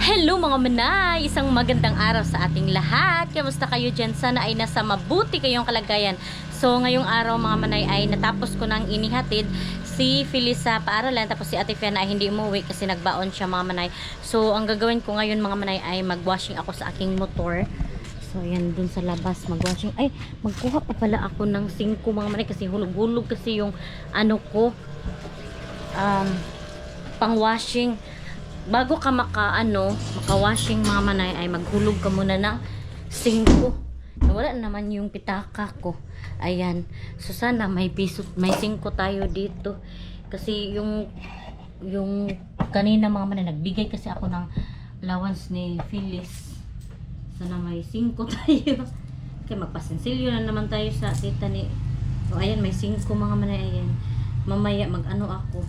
Hello mga manay! Isang magandang araw sa ating lahat. Kamusta kayo dyan? Sana ay nasa mabuti kayong kalagayan. So ngayong araw mga manay ay natapos ko nang inihatid si Phyllis sa paaralan. Tapos si Ate Fiona ay hindi umuwi kasi nagbaon siya mga manay. So ang gagawin ko ngayon mga manay ay magwashing ako sa aking motor. So ayan dun sa labas magwashing. Ay magkuha pa pala ako ng 5 mga manay kasi hulog-hulog kasi yung ano ko pang washing. Bago ka maka-washing mga manay ay maghulog ka muna ng 5. Wala naman yung pitaka ko. Ayan. So sana may 5 tayo dito. Kasi yung kanina mga manay nagbigay kasi ako ng allowance ni Phyllis. Sana may 5 tayo. Kaya magpasensilyo na naman tayo sa tita ni. So ayan may 5 mga manay ayan. Mamaya mag-ano ako.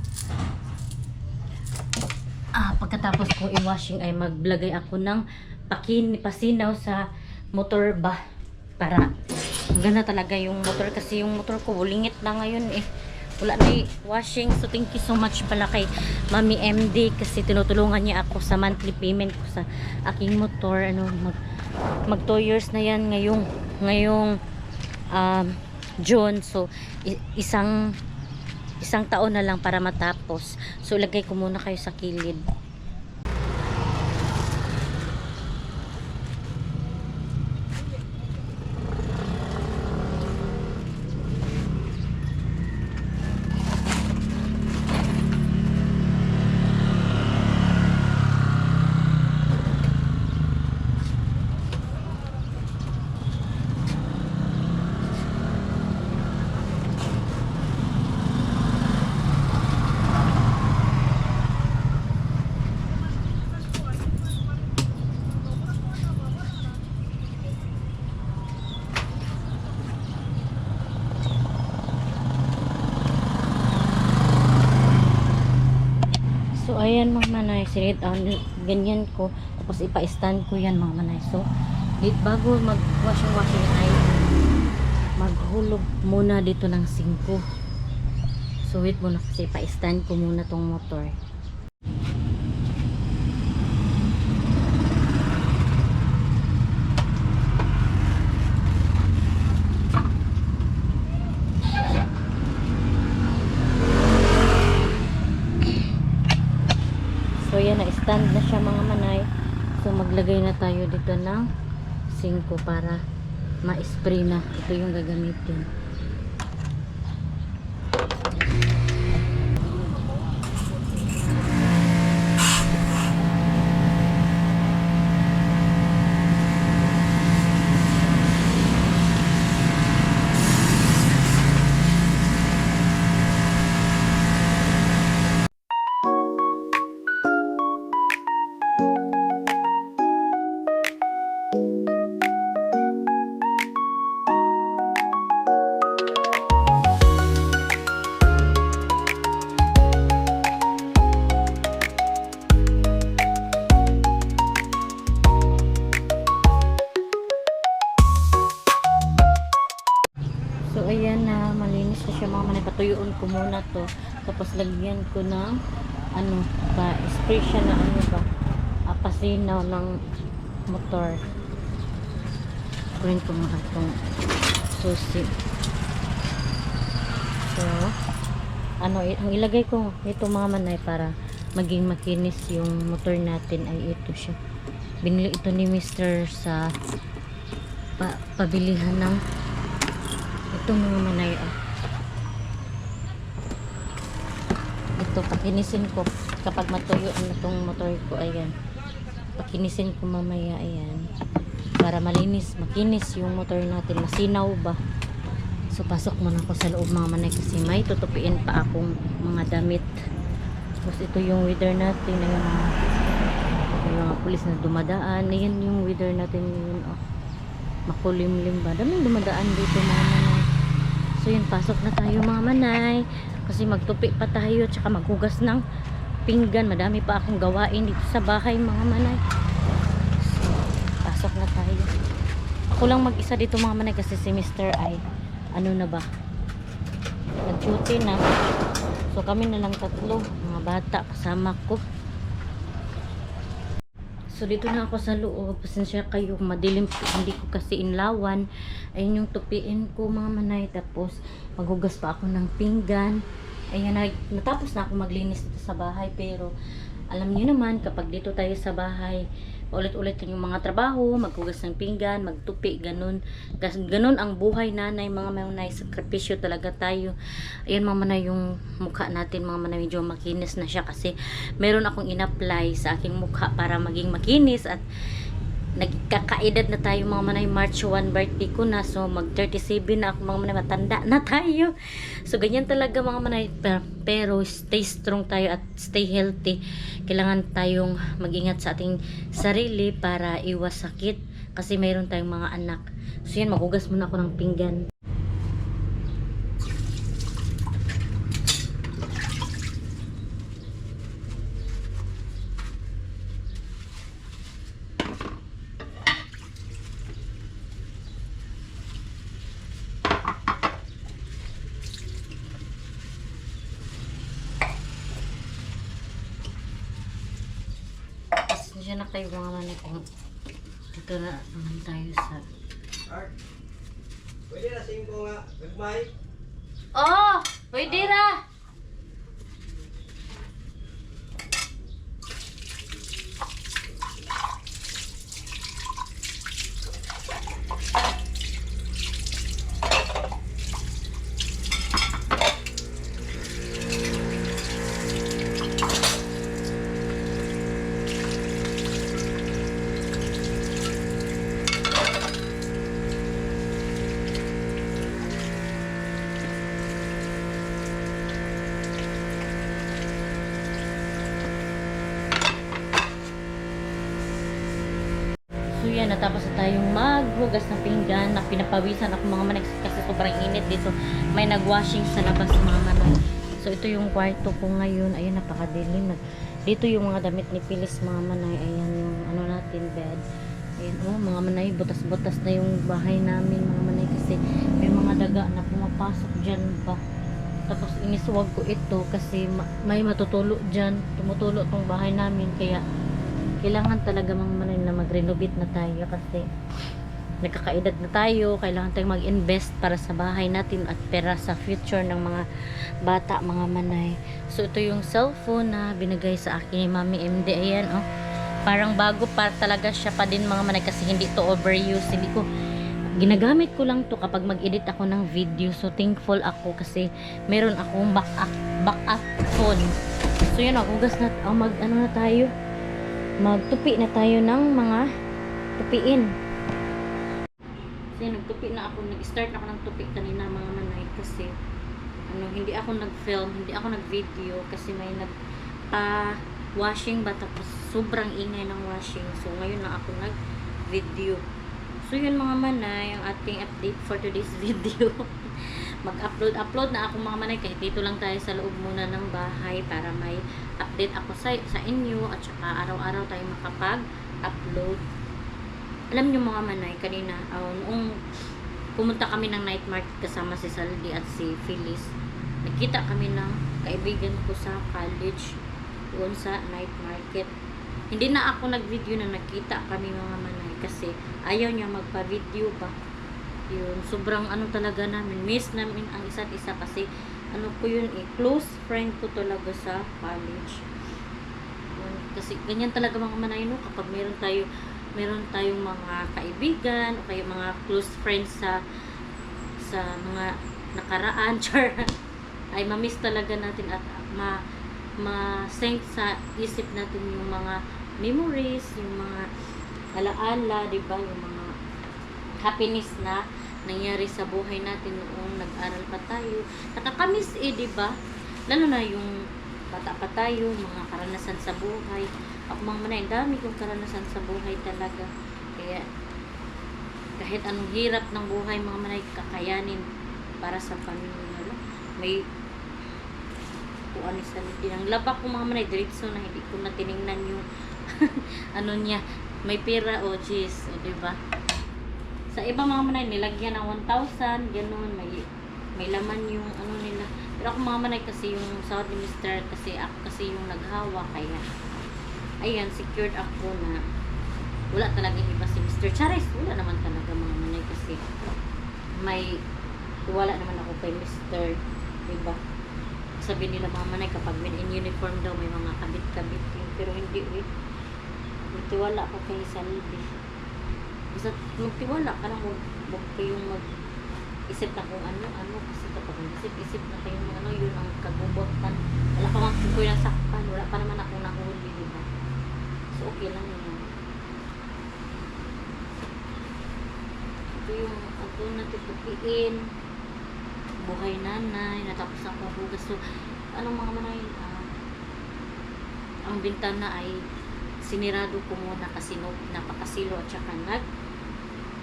Pagkatapos ko i-washing ay maglagay ako ng pasinaw sa motor ba para maganda talaga yung motor kasi yung motor ko bulingit na ngayon wala na washing. So thank you so much pala kay Mami MD kasi tinutulungan niya ako sa monthly payment ko sa aking motor. Mag 2 years na yan ngayong June. So isang taon na lang para matapos. So lagay ko muna kayo sa kilid. So ayan mga manay, sinit ganyan ko tapos ipa-stand ko yan mga manay. So bago mag-washing ay maghulog muna dito ng 5. So wait muna kasi ipa-stand ko muna tong motor. So yan na stand na siya mga manay. So maglagay na tayo dito ng 5 para ma-spray na. Ito yung gagamitin. So ayan na malinis na siya mga manay. Patuyuan ko muna to. Tapos lagyan ko ng spray siya na pasinaw ng motor. Kunin ko mga itong susi. So ang ilagay ko ito mga manay para maging makinis yung motor natin ay ito siya. Binili ito ni Mr. sa pabilihan ng ito mga manay ito pakinisin ko kapag matuyo na itong motor ko. Ayan pakinisin ko mamaya ayan para makinis yung motor natin, masinaw ba. So pasok muna ako sa loob mga manay kasi may tutupiin pa akong mga damit. Tapos ito yung weather natin na yung mga pulis na dumadaan. Ayan yung weather natin yun makulimlim ba, daming dumadaan dito mga manay. So yun, pasok na tayo mga manay kasi magtupi pa tayo tsaka maghugas ng pinggan. Madami pa akong gawain dito sa bahay mga manay. So pasok na tayo. Ako lang mag-isa dito mga manay kasi si Mr. ay na ba, nag-duty na. So kami na lang 3 mga bata kasama ko. So dito na ako sa loob. Pasensya kayo, madilim, hindi ko kasi inlawan. Ayun yung tupiin ko mga manay. Tapos maghugas pa ako ng pinggan. Ayan, natapos na ako maglinis dito sa bahay. Pero alam niyo naman, kapag dito tayo sa bahay, ulit-ulit yung mga trabaho, maghugas ng pinggan, magtupi, ganun. Ganun ang buhay nanay, mga manay, sakripisyo talaga tayo. Ayan mga manay, yung mukha natin, mga manay, medyo makinis na siya kasi meron akong in-apply sa aking mukha para maging makinis at nagkakaedad na tayo mga manay. March 1 birthday ko na, so mag 37 na ako mga manay, matanda na tayo. So ganyan talaga mga manay, pero stay strong tayo at stay healthy. Kailangan tayong mag-ingat sa ating sarili para iwas sakit kasi mayroon tayong mga anak. So yan, maghugas muna ako ng pinggan. Diyan na kayo mga manay kung dito na naman tayo sa... Pwede na 5 nga, gagmay. Oh! Pwede ra! So yan, natapos na tayong maghugas ng pinggan na pinapawisan ako mga manay kasi sobrang init dito. May nagwashing sa labas mga manay. So ito yung kwarto ko ngayon. Ayan, napakadilim. Dito yung mga damit ni Pilis mga manay. Ayan yung ano natin, bed. Ayan, oh mga manay, butas-butas na yung bahay namin mga manay kasi may mga daga na pumapasok dyan ba. Tapos iniswag ko ito kasi may matutulo dyan. Tumutulo tong bahay namin kaya kailangan talaga mga manay na mag-renovate na tayo kasi nagkakaedad na tayo. Kailangan tayong mag-invest para sa bahay natin at pera sa future ng mga bata mga manay. So ito yung cellphone na binigay sa akin ni Mami MD. Ayan oh, parang bago pa talaga siya pa din mga manay kasi hindi to overuse. Hindi ko ginagamit ko lang to kapag mag-edit ako ng video. So thankful ako kasi meron akong backup phone. So yun, hugas na ano na tayo, magtupi na tayo ng mga tupiin. Kasi nagtupi na ako, nag-start ako ng tupi kanina mga manay kasi hindi ako nag-film, hindi ako nag-video kasi may washing ba tapos sobrang ingay ng washing. So ngayon lang ako nag-video. So yun mga manay, ang ating update for today's video. Mag-upload na ako mga manay kahit dito lang tayo sa loob muna ng bahay para may update ako sa inyo at saka araw-araw tayo makapag-upload. Alam nyo mga manay, kanina noong pumunta kami ng night market kasama si Saldi at si Phyllis, nagkita kami ng kaibigan ko sa college doon sa night market. Hindi na ako nag-video na nagkita kami mga manay kasi ayaw niya magpa-video pa. Yun, sobrang talaga namin, miss namin ang isa't isa kasi ko yun close friend ko talaga sa college. Yun, kasi ganyan talaga mga manay no, kapag meron tayong mga kaibigan o kaya mga close friends sa mga nakaraan ay ma-miss talaga natin at ma-sink sa isip natin yung mga memories, yung mga alaala, diba, yung mga happiness na nangyari sa buhay natin noong nag-aral pa tayo. Nakakamiss diba? Lalo na yung bata pa tayo, mga karanasan sa buhay. Ako mga manay, dami kong karanasan sa buhay talaga. Kaya kahit anong hirap ng buhay mga manay, kakayanin para sa pamilya. May sa ang labak ko mga manay, diretso na hindi ko na tiningnan yung niya, may pera o cheese, diba? Sa iba mga manay, nilagyan ng 1,000, ganun, may laman yung nila. Pero ako mga manay kasi yung sahod ni Mr. kasi ako kasi yung naghawa, kaya ayan, secured ako na wala talaga iba si Mr. Charis. Wala naman talaga mga manay kasi may wala naman ako kay Mr. Diba? Sabi nila mga manay kapag in uniform daw may mga kabit-kabit yun. Pero hindi eh. Magtiwala ako kay Salvi. Basta magtiwala ka lang, huwag kayong mag-isip na kung ano, kasi kapag mag-isip na kayong ano, yun ang kagubotan. Wala pa mang kukoy ng sakpan, wala pa naman akong nahuli, diba? So, okay lang yun. Ito yung ako natutupiin, buhay nanay, natapos ako hugas. So, anong mga manay, ang bintana ay sinirado ko muna kasi napakasilo at saka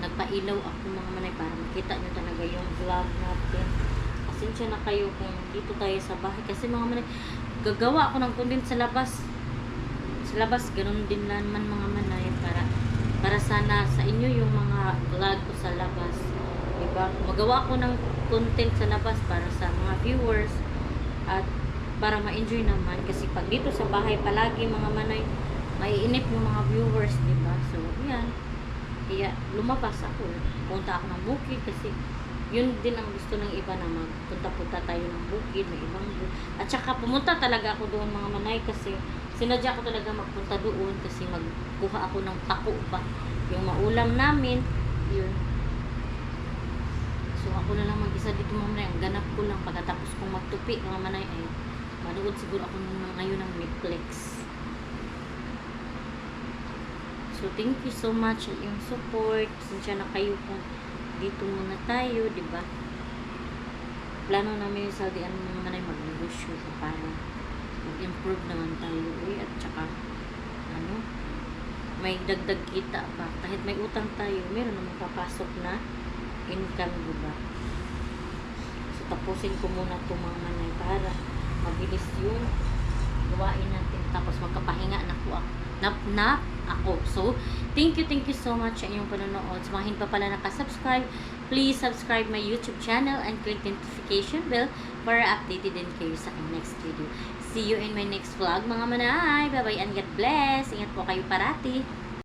nagpailaw ako mga manay para makita nyo talaga yung vlog natin. Pasensya na kayo kung dito tayo sa bahay kasi mga manay, gagawa ako ng content sa labas. Sa labas, ganun din naman mga manay para sana sa inyo yung mga vlog ko sa labas. Diba? Magawa ako ng content sa labas para sa mga viewers at para ma-enjoy naman kasi pag dito sa bahay palagi mga manay maiinip yung mga viewers, diba? So, yan. Kaya, lumabas ako. Punta ako ng bukid kasi yun din ang gusto ng iba na magpunta-punta tayo ng bukid, may ibang bukid. At saka, pumunta talaga ako doon mga manay kasi sinadya ko talaga magpunta doon kasi magkuha ako ng tako ba. Yung maulam namin, yun. So, ako na lang mag-isa dito mga manay. Ang ganap ko lang pagkatapos kong magtupi mga manay ay manood siguro ako ngayon ng Netflix. So, thank you so much sa iyong support. Pasensya na kayo kung dito muna tayo, di ba? Plano namin yung saldian naman ay mag-negosyo para mag-improve naman tayo. At saka, may dagdag kita pa. Kahit may utang tayo, meron naman papasok na income, di ba? So, tapusin ko muna itong mga manay para mabilis yung gawain natin. Tapos, magkapahinga na ko ako. So, thank you so much sa inyong panonood. Sa mga hindi pa pala nakasubscribe, please subscribe my YouTube channel and click the notification bell para updated din kayo sa aking next video. See you in my next vlog, mga manay. Bye-bye and God bless. Ingat po kayo parati.